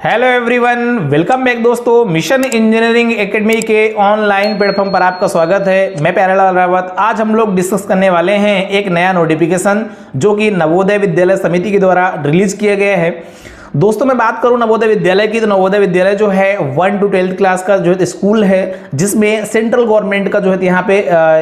Hello everyone, welcome back दोस्तों। Mission engineering academy के online platform पर आपका स्वागत है। मैं प्यारेलाल रावत। आज हम लोग डिस्कस करने वाले हैं एक नया नोटिफिकेशन जो कि नवोदय विद्यालय समिति के द्वारा रिलीज किया गया है। दोस्तों मैं बात करूं नवोदय विद्यालय की, तो नवोदय विद्यालय जो है 1 to 12th क्लास का जो है स्कूल है, जिसमें सेंट्रल गवर्नमेंट का जो है यहाँ पे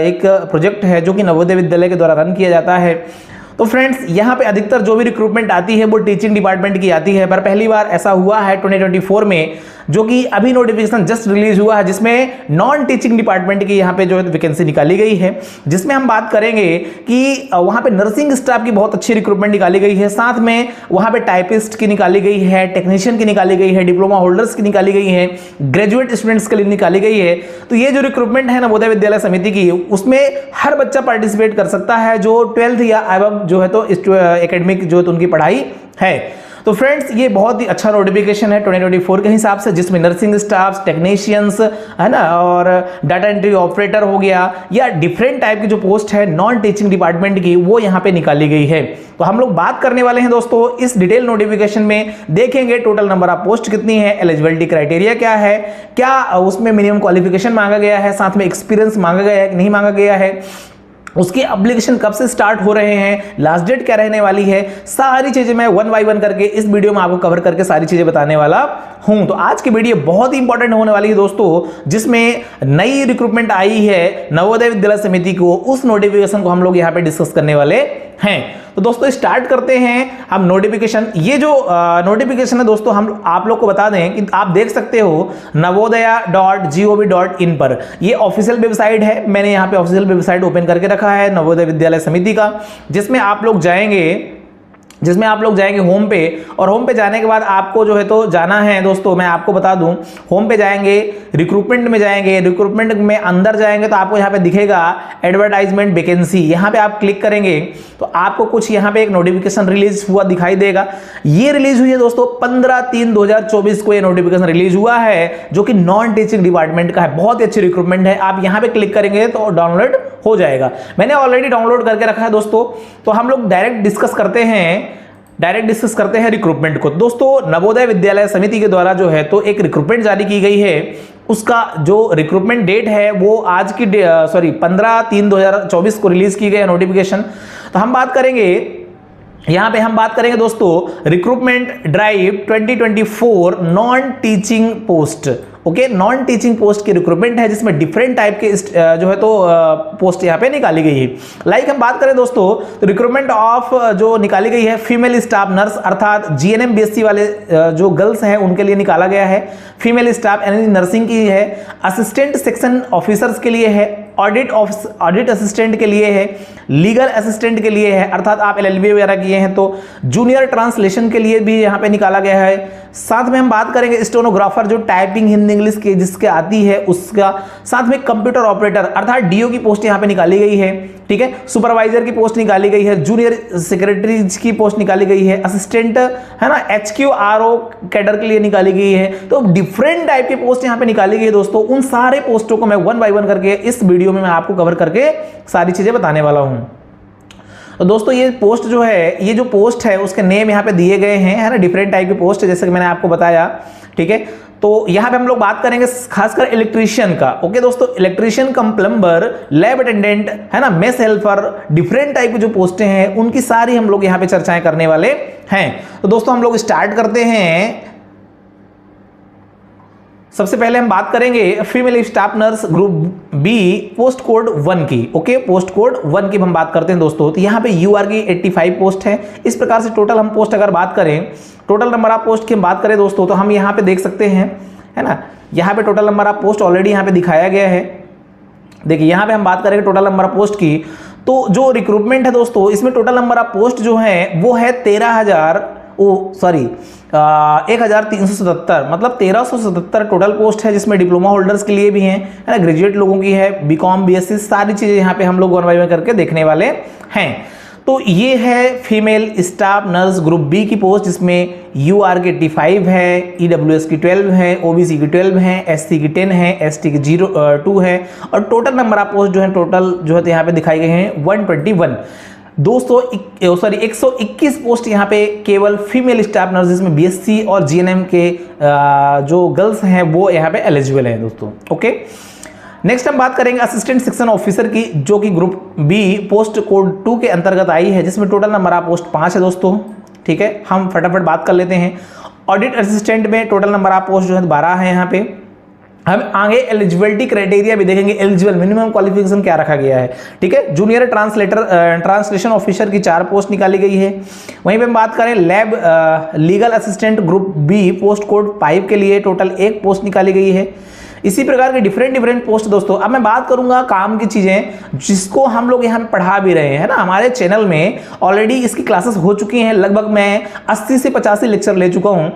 एक प्रोजेक्ट है जो कि नवोदय विद्यालय के द्वारा रन किया जाता है। तो फ्रेंड्स यहाँ पे अधिकतर जो भी रिक्रूटमेंट आती है वो टीचिंग डिपार्टमेंट की आती है, पर पहली बार ऐसा हुआ है 2024 में, जो कि अभी नोटिफिकेशन जस्ट रिलीज हुआ है, जिसमें नॉन टीचिंग डिपार्टमेंट की यहाँ पे जो है वैकेंसी निकाली गई है, जिसमें हम बात करेंगे कि वहाँ पे नर्सिंग स्टाफ की बहुत अच्छी रिक्रूटमेंट निकाली गई है, साथ में वहाँ पे टाइपिस्ट की निकाली गई है, टेक्नीशियन की निकाली गई है, डिप्लोमा होल्डर्स की निकाली गई है, ग्रेजुएट स्टूडेंट्स के लिए निकाली गई है। तो ये जो रिक्रूटमेंट है नवोदय विद्यालय समिति की, उसमें हर बच्चा पार्टिसिपेट कर सकता है जो 12th या अबव जो है तो एकेडमिक जो है उनकी पढ़ाई है। तो फ्रेंड्स ये बहुत ही अच्छा नोटिफिकेशन है 2024 के हिसाब से, जिसमें नर्सिंग स्टाफ, टेक्नीशियंस है ना, और डाटा एंट्री ऑपरेटर हो गया, या डिफरेंट टाइप की जो पोस्ट है नॉन टीचिंग डिपार्टमेंट की, वो यहाँ पे निकाली गई है। तो हम लोग बात करने वाले हैं दोस्तों इस डिटेल नोटिफिकेशन में, देखेंगे टोटल नंबर ऑफ पोस्ट कितनी है, एलिजिबिलिटी क्राइटेरिया क्या है, क्या उसमें मिनिमम क्वालिफिकेशन मांगा गया है, साथ में एक्सपीरियंस मांगा गया है कि नहीं मांगा गया है, उसकी एप्लीकेशन कब से स्टार्ट हो रहे हैं, लास्ट डेट क्या रहने वाली है, सारी चीजें मैं वन बाय वन करके इस वीडियो में आपको कवर करके सारी चीजें बताने वाला हूं। तो आज की वीडियो बहुत ही इंपॉर्टेंट होने वाली है दोस्तों, जिसमें नई रिक्रूटमेंट आई है नवोदय विद्यालय समिति को, उस नोटिफिकेशन को हम लोग यहां पे डिस्कस करने वाले हैं। तो दोस्तों स्टार्ट करते हैं हम नोटिफिकेशन। ये जो नोटिफिकेशन है दोस्तों, हम आप लोग को बता दें कि आप देख सकते हो navodaya.gov.in पर, ये ऑफिशियल वेबसाइट है। मैंने यहाँ पे ऑफिशियल वेबसाइट ओपन करके रखा है नवोदय विद्यालय समिति का, जिसमें आप लोग जाएंगे होम पे, और होम पे जाने के बाद आपको जो है तो जाना है दोस्तों, मैं आपको बता दूं, होम पे जाएंगे, रिक्रूटमेंट में जाएंगे, रिक्रूटमेंट में अंदर जाएंगे तो आपको यहाँ पे दिखेगा एडवर्टाइजमेंट वैकेंसी, यहाँ पे आप क्लिक करेंगे तो आपको कुछ यहाँ पे एक नोटिफिकेशन रिलीज हुआ दिखाई देगा। ये रिलीज हुई है दोस्तों 15/3/2024 को ये नोटिफिकेशन रिलीज हुआ है, जो कि नॉन टीचिंग डिपार्टमेंट का है। बहुत ही अच्छी रिक्रूटमेंट है। आप यहाँ पे क्लिक करेंगे तो डाउनलोड हो जाएगा। मैंने ऑलरेडी डाउनलोड करके रखा है दोस्तों। तो हम लोग डायरेक्ट डिस्कस करते हैं रिक्रूटमेंट को। दोस्तों नवोदय विद्यालय समिति के द्वारा जो है तो एक रिक्रूटमेंट जारी की गई है, उसका जो रिक्रूटमेंट डेट है वो आज की 15/3/2024 को रिलीज की गई है नोटिफिकेशन। तो हम बात करेंगे यहां पे दोस्तों recruitment drive 2024 non teaching post. Okay, non teaching post की रिक्रूटमेंट है, जिसमें डिफरेंट टाइप के जो है तो पोस्ट यहाँ पे निकाली गई है। लाइक हम बात करें दोस्तों तो रिक्रूटमेंट ऑफ जो निकाली गई है फीमेल स्टाफ नर्स, अर्थात जीएनएम बीएससी वाले जो गर्ल्स हैं उनके लिए निकाला गया है। फीमेल स्टाफ यानी नर्सिंग की है, असिस्टेंट सेक्शन ऑफिसर्स के लिए है, ऑडिट असिस्टेंट के लिए है, लीगल असिस्टेंट के लिए है, अर्थात आप एलएलबी वगैरह किए हैं तो जूनियर ट्रांसलेशन के लिए भी यहाँ पे निकाला गया है। साथ में हम बात करेंगे स्टेनोग्राफर, जो टाइपिंग हिंदी इंग्लिश के जिसके आती है उसका, साथ में कंप्यूटर ऑपरेटर अर्थात डीओ की पोस्ट यहाँ पे निकाली गई है। ठीक है, सुपरवाइजर की पोस्ट निकाली गई है, जूनियर सेक्रेटरी की पोस्ट निकाली गई है, असिस्टेंट है ना HQRO कैडर के लिए निकाली गई है। तो डिफरेंट टाइप की पोस्ट यहाँ पे निकाली गई है दोस्तों। उन सारे पोस्टों को मैं वन बाय वन करके इस वीडियो में मैं आपको कवर करके सारी चीजें बताने वाला हूं। तो दोस्तों ये पोस्ट जो है, ये जो पोस्ट है उसके नेम यहाँ पे दिए गए हैं, है ना, डिफरेंट टाइप की पोस्ट जैसे कि मैंने आपको बताया। ठीक है, तो यहाँ पे हम लोग बात करेंगे खासकर इलेक्ट्रीशियन का। ओके दोस्तों, electrician cum plumber, lab attendant है ना, मेस हेल्पर, डिफरेंट टाइप की जो पोस्टें हैं उनकी सारी हम लोग यहाँ पे चर्चाएं करने वाले हैं। तो दोस्तों हम लोग स्टार्ट करते हैं। सबसे पहले हम बात करेंगे female staff nurse group B post code 1 की। ओके, पोस्ट कोड 1 की हम बात करते हैं दोस्तों। तो यहाँ पे यूआर की 85 पोस्ट है। इस प्रकार से टोटल हम पोस्ट अगर बात करें, टोटल नंबर ऑफ पोस्ट की हम बात करें दोस्तों, तो हम यहाँ पे देख सकते हैं, है ना, यहाँ पे total number of post already यहाँ पे दिखाया गया है। देखिए यहाँ पे हम बात करेंगे टोटल नंबर ऑफ पोस्ट की, तो जो रिक्रूटमेंट है दोस्तों, इसमें टोटल नंबर ऑफ पोस्ट जो है वो है 1377, मतलब 1377 टोटल पोस्ट है, जिसमें डिप्लोमा होल्डर्स के लिए भी हैं, है ना, ग्रेजुएट लोगों की है, बीकॉम बीएससी, सारी चीजें यहाँ पे हम लोग वन बाय वन करके देखने वाले हैं। तो ये है female staff nurse group B की पोस्ट, जिसमें यूआर की 85 है, ईडब्ल्यूएस की 12 है, ओबीसी की 12 है, एससी की 10 है, एसटी की 2 है, और टोटल नंबर ऑफ पोस्ट जो है टोटल जो है यहाँ पे दिखाई गए हैं 121। 121 पोस्ट यहाँ पे केवल फीमेल स्टाफ नर्स जिसमें बीएससी और जीएनएम के जो गर्ल्स हैं वो यहाँ पे एलिजिबल हैं दोस्तों। ओके, नेक्स्ट हम बात करेंगे असिस्टेंट सेक्शन ऑफिसर की, जो कि ग्रुप बी पोस्ट कोड 2 के अंतर्गत आई है, जिसमें टोटल नंबर ऑफ पोस्ट 5 है दोस्तों। ठीक है, हम फटाफट बात कर लेते हैं। ऑडिट असिस्टेंट में टोटल नंबर ऑफ पोस्ट जो है 12 है यहाँ पे। हम आगे एलिजिबिलिटी क्राइटेरिया भी देखेंगे, एलिजिबल मिनिमम क्वालिफिकेशन क्या रखा गया है। ठीक है, जूनियर ट्रांसलेशन ऑफिसर की 4 पोस्ट निकाली गई है। वहीं पे हम बात करें lab legal assistant group B post code 5 के लिए टोटल 1 पोस्ट निकाली गई है। इसी प्रकार के डिफरेंट पोस्ट दोस्तों। अब मैं बात करूंगा काम की चीजें जिसको हम लोग यहाँ पे पढ़ा भी रहे हैं ना। हमारे चैनल में ऑलरेडी इसकी क्लासेस हो चुकी हैं, लगभग मैं 80 से 85 लेक्चर ले चुका हूं,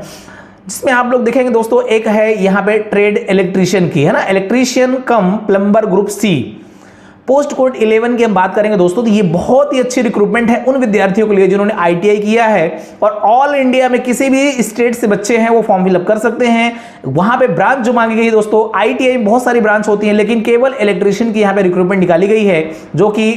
जिसमें आप लोग देखेंगे दोस्तों। एक है यहाँ पे ट्रेड इलेक्ट्रीशियन की, है ना, electrician cum plumber group C post code 11 की हम बात करेंगे दोस्तों। तो ये बहुत ही अच्छी रिक्रूटमेंट है उन विद्यार्थियों के लिए जिन्होंने आईटीआई किया है और ऑल इंडिया में किसी भी स्टेट से बच्चे हैं वो फॉर्म फिलअप कर सकते हैं। वहां पे ब्रांच जो मांगी गई दोस्तों, आईटीआई में बहुत सारी ब्रांच होती है, लेकिन केवल इलेक्ट्रीशियन की यहाँ पे रिक्रूटमेंट निकाली गई है, जो कि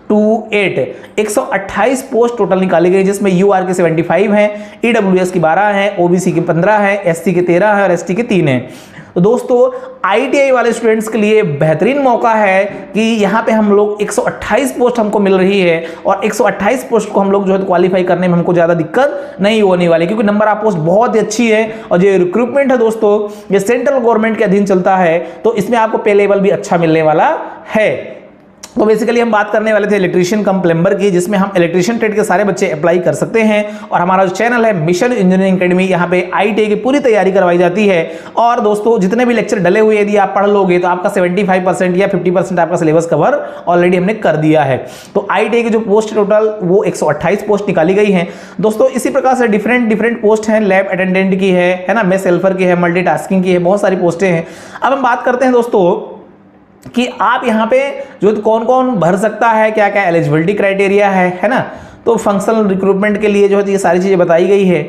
128 पोस्ट टोटल निकाली गई, जिसमें यूआर के 75 हैं, ईडब्ल्यूएस की 12 हैं, ओबीसी के 15 हैं, एससी के 13 हैं और एसटी के 3 हैं। तो दोस्तों आईटीआई वाले स्टूडेंट्स के लिए बेहतरीन मौका है कि यहाँ पे हम लोग 128 पोस्ट हमको मिल रही है और 128 पोस्ट को हम लोग जो है क्वालिफाई करने में हमको ज़्यादा दिक्कत नहीं होने वाली, क्योंकि नंबर ऑफ पोस्ट बहुत ही अच्छी है। और जो रिक्रूटमेंट है दोस्तों, ये सेंट्रल गवर्नमेंट के अधीन चलता है, तो इसमें आपको पे लेवल भी अच्छा मिलने वाला है। तो बेसिकली हम बात करने वाले थे इलेक्ट्रीशियन कम प्लम्बर की, जिसमें हम इलेक्ट्रीशियन ट्रेड के सारे बच्चे अप्लाई कर सकते हैं। और हमारा जो चैनल है मिशन इंजीनियरिंग एकेडमी, यहाँ पे आईटीआई की पूरी तैयारी करवाई जाती है। और दोस्तों जितने भी लेक्चर डले हुए यदि आप पढ़ लोगे तो आपका 75% या 50% आपका सिलेबस कवर ऑलरेडी हमने कर दिया है। तो आईटीआई की जो पोस्ट टोटल वो 128 पोस्ट निकाली गई है दोस्तों। इसी प्रकार से डिफरेंट पोस्ट हैं, लैब अटेंडेंट की है ना, मेस हेल्पर की है, मल्टीटास्किंग की है, बहुत सारी पोस्टें हैं। अब हम बात करते हैं दोस्तों कि आप यहाँ पे जो कौन कौन भर सकता है, क्या क्या एलिजिबिलिटी क्राइटेरिया है ना। तो फंक्शनल रिक्रूटमेंट के लिए जो है ये सारी चीज़ें बताई गई है।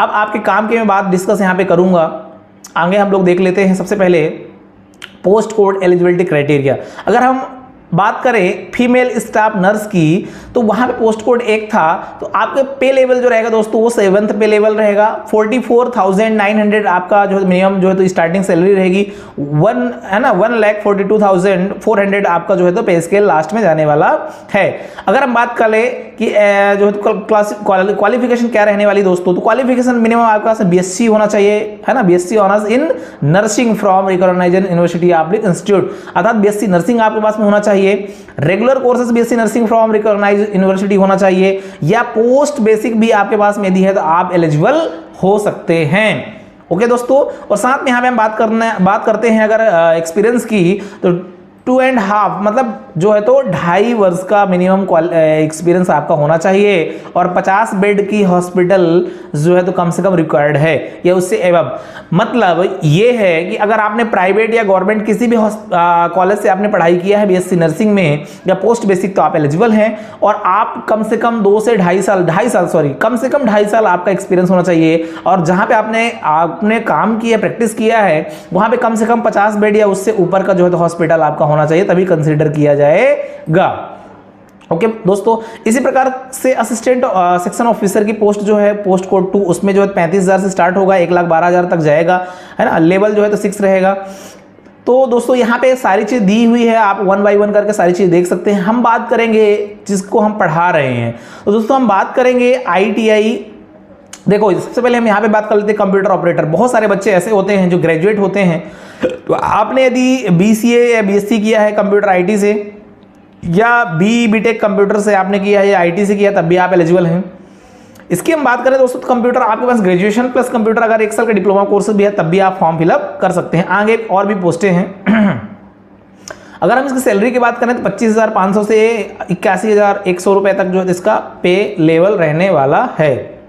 अब आपके काम की मैं बात डिस्कस यहाँ पे करूँगा, आगे हम लोग देख लेते हैं। सबसे पहले पोस्ट कोड एलिजिबिलिटी क्राइटेरिया। अगर हम बात करें फीमेल स्टाफ नर्स की, तो वहां पे पोस्ट कोड 1 था, तो आपके पे लेवल जो रहेगा दोस्तों वो 7th पे लेवल रहेगा। 44,900 आपका जो है मिनिमम जो है तो स्टार्टिंग सैलरी रहेगी। 1,42,400 आपका जो है तो पे स्केल लास्ट में जाने वाला है। अगर हम बात करें कि जो है क्वालिफिकेशन क्या रहने वाली दोस्तों, तो क्वालिफिकेशन मिनिमम आपके पास बीएससी होना चाहिए, है ना, BSc honours in nursing from recognised university public institute, अर्थात बीएससी नर्सिंग आपके पास में होना चाहिए। Regular courses BSc nursing from recognised university होना चाहिए, या पोस्ट बेसिक भी आपके पास में यदि है तो आप एलिजिबल हो सकते हैं। ओके दोस्तों, और साथ में यहां पे हम बात करते हैं अगर एक्सपीरियंस की, तो 2.5 मतलब जो है तो 2.5 वर्ष का मिनिमम एक्सपीरियंस आपका होना चाहिए, और 50 बेड की हॉस्पिटल जो है तो कम से कम रिक्वायर्ड है या उससे एवब। मतलब ये है कि अगर आपने प्राइवेट या गवर्नमेंट किसी भी कॉलेज से आपने पढ़ाई किया है बीएससी नर्सिंग में या पोस्ट बेसिक, तो आप एलिजिबल हैं। और आप कम से कम 2 से 2.5 साल कम से कम 2.5 साल आपका एक्सपीरियंस होना चाहिए। और जहां पे आपने काम किया, प्रैक्टिस किया है, वहां पे कम से कम 50 बेड या उससे ऊपर का जो है तो हॉस्पिटल आपका होना चाहिए, तभी कंसीडर किया जाएगा। ओके दोस्तों, इसी प्रकार से असिस्टेंट सेक्शन ऑफिसर की पोस्ट जो है पोस्ट कोड 2, उसमें जो है 35,000 से स्टार्ट होगा, 1,12,000 तक जाएगा, है ना। लेवल जो है तो 6 रहेगा। तो दोस्तों यहाँ पे सारी चीज दी हुई है, आप 1 by 1 करके सारी चीज देख सकते हैं। हम बात करेंगे जिसको हम पढ़ा रहे हैं, तो दोस्तों हम बात करेंगे आईटीआई। देखो सबसे पहले हम यहाँ पे बात कर लेते हैं कंप्यूटर ऑपरेटर। बहुत सारे बच्चे ऐसे होते हैं जो ग्रेजुएट होते हैं, तो आपने यदि बीसीए या बीएससी किया है कंप्यूटर आईटी से, या बीटेक कंप्यूटर से आपने किया है या आईटी से किया, तब भी आप एलिजिबल हैं। इसकी हम बात करें दोस्तों, कंप्यूटर आपके पास ग्रेजुएशन प्लस कंप्यूटर अगर 1 साल का डिप्लोमा कोर्स भी है, तब भी आप फॉर्म फिलअप कर सकते हैं। आगे और भी पोस्टें हैं। अगर हम इसकी सैलरी की बात करें तो 25,500 से 81,100 रुपए तक जो है इसका पे लेवल रहने वाला है।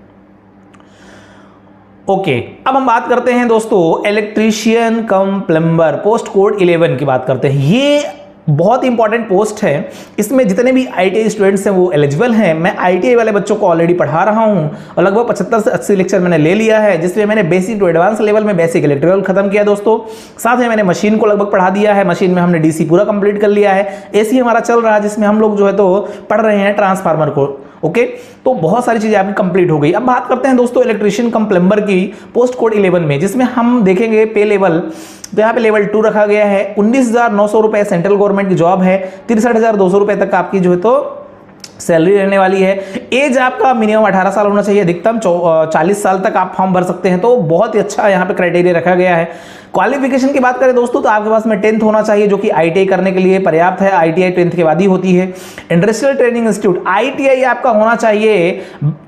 ओके, अब हम बात करते हैं दोस्तों electrician cum plumber post code 11 की बात करते हैं। ये बहुत इंपॉर्टेंट पोस्ट है। इसमें जितने भी आईटीआई स्टूडेंट्स हैं वो एलिजिबल हैं। मैं आईटीआई वाले बच्चों को ऑलरेडी पढ़ा रहा हूं और लगभग 75 से 80 लेक्चर मैंने ले लिया है, जिसमें मैंने बेसिक टू एडवांस लेवल में बेसिक इलेक्ट्रिकल खत्म किया दोस्तों। साथ में मैंने मशीन को लगभग पढ़ा दिया है, मशीन में हमने डीसी पूरा कंप्लीट कर लिया है। एसी हमारा चल रहा है जिसमें हम लोग जो है तो पढ़ रहे हैं ट्रांसफार्मर को। ओके, तो बहुत सारी चीजें आपकी कंप्लीट हो गई। अब बात करते हैं दोस्तों इलेक्ट्रीशियन कम प्लम्बर की पोस्ट कोड 11 में, जिसमें हम देखेंगे पे लेवल। तो यहाँ पे लेवल 2 रखा गया है। 19,900 रुपए सेंट्रल गवर्नमेंट की जॉब है। 63,200 रुपए तक आपकी जो है तो सैलरी रहने वाली है। एज आपका मिनिमम 18 साल होना चाहिए, अधिकतम 40 साल तक आप फॉर्म भर सकते हैं। तो बहुत ही अच्छा यहाँ पे क्राइटेरिया रखा गया है। क्वालिफिकेशन की बात करें दोस्तों तो आपके पास में 10th होना चाहिए, जो कि आईटीआई करने के लिए पर्याप्त है। आईटीआई 10th के बाद ही होती है। इंडस्ट्रियल ट्रेनिंग इंस्टीट्यूट आईटीआई आपका होना चाहिए।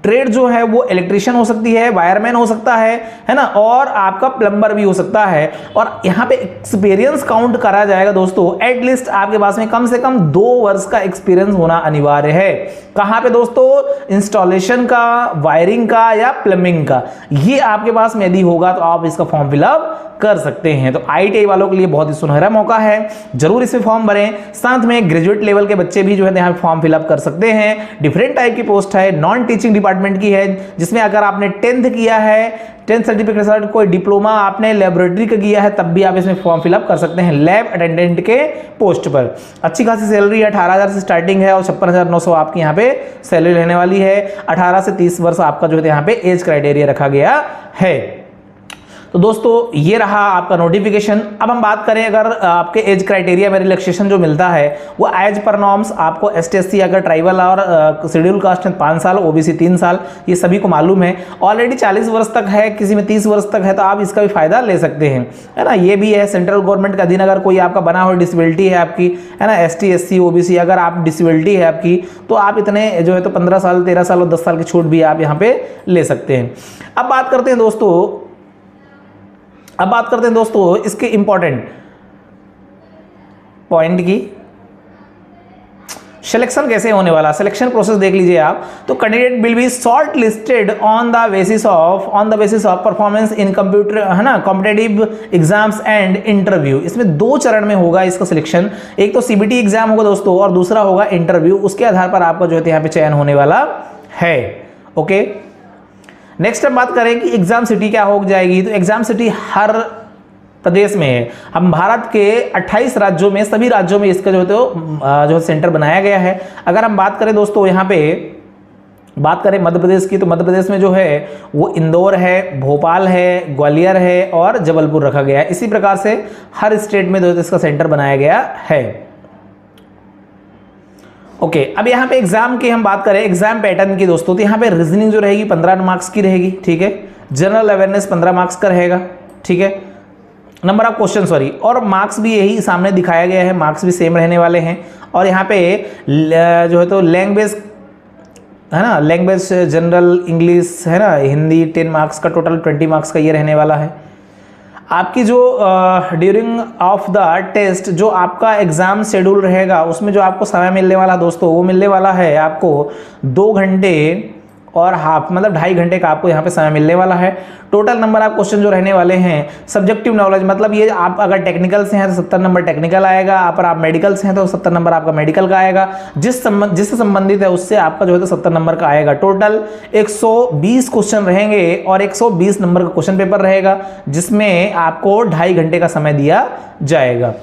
ट्रेड जो है वो इलेक्ट्रिशियन हो सकती है, वायरमैन हो सकता है ना, और आपका प्लम्बर भी हो सकता है। और यहाँ पे एक्सपीरियंस काउंट करा जाएगा दोस्तों। एटलीस्ट आपके पास में कम से कम 2 वर्ष का एक्सपीरियंस होना अनिवार्य है। कहां पे दोस्तों? इंस्टॉलेशन का, वायरिंग का या प्लम्बिंग का। ये आपके पास में यदि होगा तो आप इसका फॉर्म फिलअप कर सकते हैं। तो आईटीआई वालों के लिए बहुत ही सुनहरा मौका है, जरूर इसमें फॉर्म भरें। साथ में ग्रेजुएट लेवल के बच्चे भी जो है यहाँ फॉर्म फिलअप कर सकते हैं। डिफरेंट टाइप की पोस्ट है, नॉन टीचिंग डिपार्टमेंट की है, जिसमें अगर आपने 10th किया है, 10th सर्टिफिकेट के साथ कोई डिप्लोमा आपने लेबोरेटरी का किया है, तब भी आप इसमें फॉर्म फिलअप कर सकते हैं लैब अटेंडेंट के पोस्ट पर। अच्छी खासी सैलरी है, 18,000 से स्टार्टिंग है और 56,900 आपकी यहाँ पे सैलरी रहने वाली है। 18 से 30 वर्ष आपका जो है यहाँ पे एज क्राइटेरिया रखा गया है। तो दोस्तों ये रहा आपका नोटिफिकेशन। अब हम बात करें अगर आपके एज क्राइटेरिया में रिलैक्सेशन जो मिलता है वो एज पर नॉर्म्स आपको ST/SC अगर ट्राइबल और शेड्यूल कास्ट में 5 साल, ओबीसी 3 साल, ये सभी को मालूम है। ऑलरेडी 40 वर्ष तक है, किसी में 30 वर्ष तक है, तो आप इसका भी फायदा ले सकते हैं, है ना। ये भी है सेंट्रल गवर्नमेंट का अधीन अगर कोई आपका बना हुआ डिसेबिलिटी है आपकी, है ना, ST/SC OBC अगर आप डिसेबिलिटी है आपकी, तो आप इतने जो है तो 15 साल, 13 साल और 10 साल की छूट भी आप यहाँ पे ले सकते हैं। अब बात करते हैं दोस्तों इसके इंपॉर्टेंट पॉइंट की। सिलेक्शन कैसे होने वाला, सिलेक्शन प्रोसेस देख लीजिए आप। तो candidate will be short listed on the basis of performance in computer, है ना, कॉम्पिटिटिव एग्जाम्स एंड इंटरव्यू। इसमें 2 चरण में होगा इसका सिलेक्शन। एक तो सीबीटी एग्जाम होगा दोस्तों और दूसरा होगा इंटरव्यू। उसके आधार पर आपका जो है यहाँ पे चयन होने वाला है। ओके, नेक्स्ट हम बात करें कि एग्जाम सिटी क्या हो जाएगी। तो एग्जाम सिटी हर प्रदेश में है। हम भारत के 28 राज्यों में, सभी राज्यों में इसका जो सेंटर बनाया गया है। अगर हम बात करें दोस्तों यहाँ पे बात करें मध्य प्रदेश की, तो मध्य प्रदेश में जो है वो इंदौर है, भोपाल है, ग्वालियर है और जबलपुर रखा गया है। इसी प्रकार से हर स्टेट में जो इसका सेंटर बनाया गया है। ओके, अब यहाँ पे एग्जाम की हम बात करें, एग्जाम पैटर्न की दोस्तों, तो यहाँ पे रीजनिंग जो रहेगी 15 मार्क्स की रहेगी, ठीक है। जनरल अवेयरनेस 15 मार्क्स का रहेगा, ठीक है। नंबर ऑफ क्वेश्चन सॉरी, और मार्क्स भी यही सामने दिखाया गया है, मार्क्स भी सेम रहने वाले हैं। और यहाँ पे जो है तो लैंग्वेज, है ना, लैंग्वेज जनरल इंग्लिश, है ना, हिंदी 10 मार्क्स का, टोटल 20 मार्क्स का ये रहने वाला है। आपकी जो ड्यूरिंग ऑफ द टेस्ट जो आपका एग्जाम शेड्यूल रहेगा, उसमें जो आपको समय मिलने वाला दोस्तों, वो मिलने वाला है आपको 2 घंटे और हाफ, मतलब 2.5 घंटे का आपको यहाँ पे समय मिलने वाला है। टोटल नंबर ऑफ क्वेश्चन जो रहने वाले हैं, सब्जेक्टिव नॉलेज, मतलब ये आप अगर टेक्निकल से हैं तो 70 नंबर टेक्निकल आएगा, अगर आप मेडिकल से हैं तो 70 नंबर आपका मेडिकल का आएगा, जिससे संबंधित है उससे आपका जो है तो 70 नंबर का आएगा। टोटल 120 क्वेश्चन रहेंगे और 120 नंबर का क्वेश्चन पेपर रहेगा, जिसमें आपको 2.5 घंटे का समय दिया जाएगा।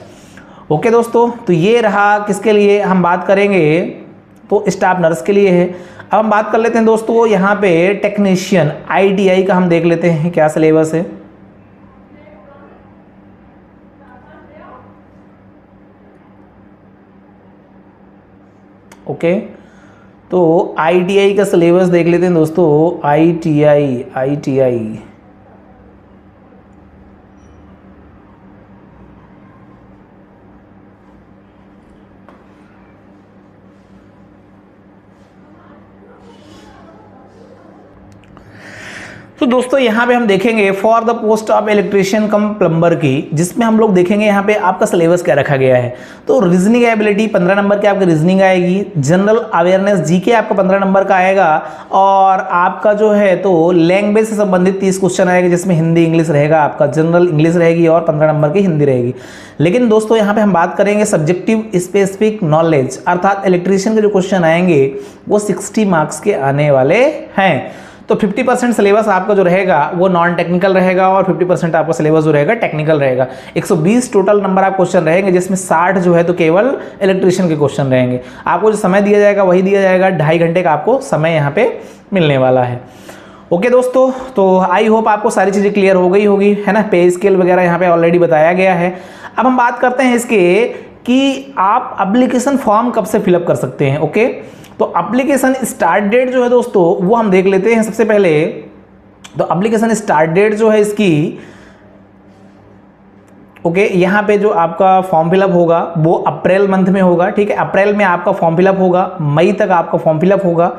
ओके दोस्तों, तो ये रहा किसके लिए हम बात करेंगे, तो स्टाफ नर्स के लिए है। अब हम बात कर लेते हैं दोस्तों यहाँ पे टेक्नीशियन आईटीआई का, हम देख लेते हैं क्या सिलेबस है। ओके, तो आईटीआई का सिलेबस देख लेते हैं दोस्तों। आईटीआई तो दोस्तों यहाँ पे हम देखेंगे for the post of electrician come plumber की, जिसमें हम लोग देखेंगे यहाँ पे आपका सिलेबस क्या रखा गया है। तो रीजनिंग एबिलिटी 15 नंबर की आपकी रीजनिंग आएगी, जनरल अवेयरनेस जीके आपका 15 नंबर का आएगा, और आपका जो है तो लैंग्वेज से संबंधित 30 क्वेश्चन आएगा, जिसमें हिंदी इंग्लिश रहेगा, आपका जनरल इंग्लिश रहेगी और 15 नंबर की हिंदी रहेगी। लेकिन दोस्तों यहाँ पे हम बात करेंगे सब्जेक्टिव स्पेसिफिक नॉलेज, अर्थात इलेक्ट्रिशियन के जो क्वेश्चन आएंगे वो 60 मार्क्स के आने वाले हैं। तो 50% सिलेबस आपका जो रहेगा वो नॉन टेक्निकल रहेगा और 50% आपका सिलेबस जो रहेगा टेक्निकल रहेगा। 120 टोटल नंबर आप क्वेश्चन रहेंगे, जिसमें 60 जो है तो केवल इलेक्ट्रिशियन के क्वेश्चन रहेंगे। आपको जो समय दिया जाएगा वही दिया जाएगा, 2.5 घंटे का आपको समय यहाँ पे मिलने वाला है। ओके दोस्तों, तो आई होप आपको सारी चीज़ें क्लियर हो गई होगी, है ना। पे स्केल वगैरह यहाँ पे ऑलरेडी बताया गया है। अब हम बात करते हैं इसके कि आप एप्लीकेशन फॉर्म कब से फिलअप कर सकते हैं। ओके, तो एप्लीकेशन स्टार्ट डेट जो है दोस्तों वो हम देख लेते हैं सबसे पहले। तो एप्लीकेशन स्टार्ट डेट जो है इसकी, ओके, यहाँ पे जो आपका फॉर्म फिलअप होगा वो अप्रैल मंथ में होगा, ठीक है। अप्रैल में आपका फॉर्म फिलअप होगा, मई तक आपका फॉर्म फिलअप होगा,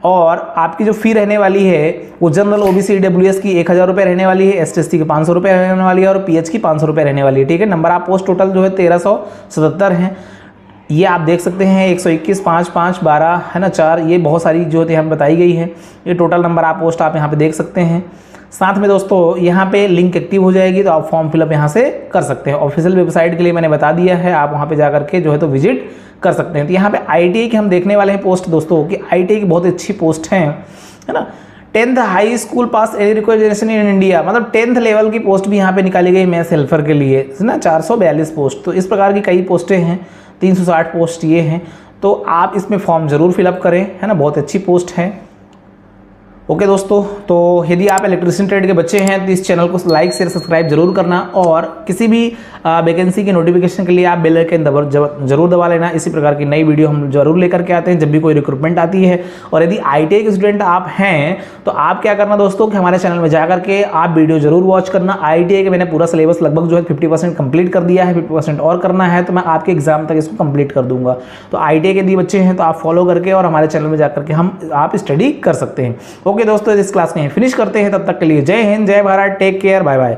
और आपकी जो फी रहने वाली है वो जनरल ओबीसी ईडब्ल्यूएस की 1000 रुपये रहने वाली है, ST की 500 रुपये रहने वाली है, और PH की 500 रुपये रहने वाली है, ठीक है। नंबर आप पोस्ट टोटल जो है 1377 हैं। ये आप देख सकते हैं 121, 5, 5, 12 है ना, 4, ये बहुत सारी जो है हमें बताई गई है। ये टोटल नंबर आप पोस्ट आप यहाँ पे देख सकते हैं। साथ में दोस्तों यहाँ पे लिंक एक्टिव हो जाएगी, तो आप फॉर्म फिलअप यहाँ से कर सकते हैं। ऑफिशियल वेबसाइट के लिए मैंने बता दिया है, आप वहाँ पे जा करके जो है तो विजिट कर सकते हैं। तो यहाँ पे ITI की हम देखने वाले हैं पोस्ट दोस्तों, कि ITI की बहुत अच्छी पोस्ट हैं, है ना। 10th high school pass any recognition in India, मतलब 10th लेवल की पोस्ट भी यहाँ पे निकाली गई मैथ्स हेल्पर के लिए, है ना। 442 पोस्ट, तो इस प्रकार की कई पोस्टें हैं, 360 पोस्ट ये हैं। तो आप इसमें फॉर्म जरूर फिलअप करें, है ना, बहुत अच्छी पोस्ट है। ओके दोस्तों, तो यदि आप इलेक्ट्रिशियन ट्रेड के बच्चे हैं तो इस चैनल को लाइक शेयर सब्सक्राइब जरूर करना, और किसी भी वैकेंसी की नोटिफिकेशन के लिए आप बेल आइकन जरूर दबा लेना। इसी प्रकार की नई वीडियो हम जरूर लेकर के आते हैं जब भी कोई रिक्रूटमेंट आती है। और यदि ITI के स्टूडेंट आप हैं तो आप क्या करना दोस्तों कि हमारे चैनल में जाकर के आप वीडियो जरूर वॉच करना। ITI के मैंने पूरा सिलेबस लगभग जो है 50% कंप्लीट कर दिया है, 50% और करना है, तो मैं आपके एग्जाम तक इसको कंप्लीट कर दूंगा। तो ITI के यदि बच्चे हैं तो आप फॉलो करके और हमारे चैनल में जाकर के आप स्टडी कर सकते हैं। ओके दोस्तों, इस क्लास में फिनिश करते हैं, तब तक के लिए जय हिंद, जय Bharat, take care, bye bye.